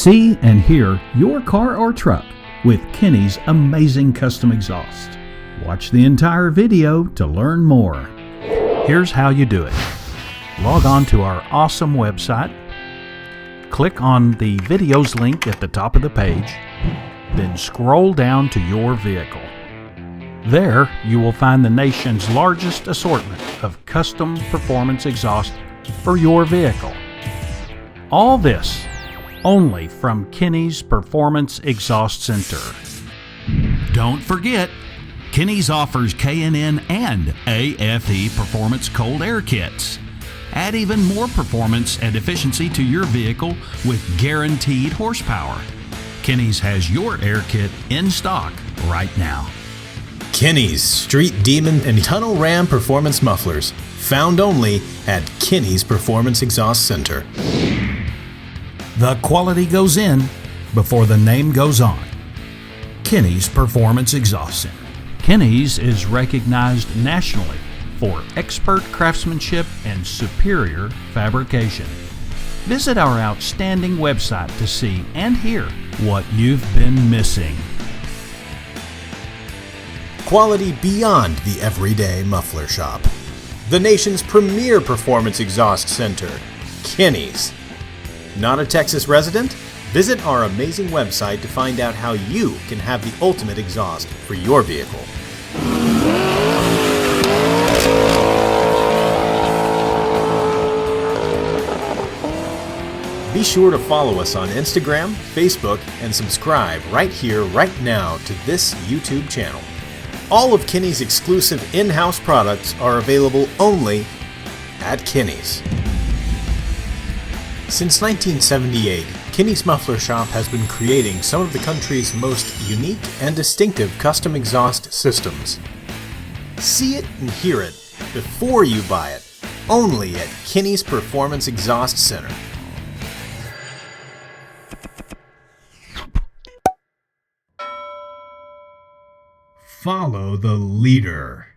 See and hear your car or truck with Kinney's amazing custom exhaust. Watch the entire video to learn more. Here's how you do it. Log on to our awesome website. Click on the videos link at the top of the page. Then scroll down to your vehicle. There, you will find the nation's largest assortment of custom performance exhaust for your vehicle. All this only from Kinney's Performance Exhaust Center. Don't forget, Kinney's offers K&N and AFE Performance Cold Air Kits. Add even more performance and efficiency to your vehicle with guaranteed horsepower. Kinney's has your air kit in stock right now. Kinney's Street Demon and Tunnel Ram Performance Mufflers, found only at Kinney's Performance Exhaust Center. The quality goes in before the name goes on. Kinney's Performance Exhaust Center. Kinney's is recognized nationally for expert craftsmanship and superior fabrication. Visit our outstanding website to see and hear what you've been missing. Quality beyond the everyday muffler shop. The nation's premier performance exhaust center, Kinney's. Not a Texas resident? Visit our amazing website to find out how you can have the ultimate exhaust for your vehicle. Be sure to follow us on Instagram, Facebook, and subscribe right here, right now to this YouTube channel. All of Kinney's exclusive in-house products are available only at Kinney's. Since 1978, Kinney's Muffler Shop has been creating some of the country's most unique and distinctive custom exhaust systems. See it and hear it before you buy it, only at Kinney's Performance Exhaust Center. Follow the leader.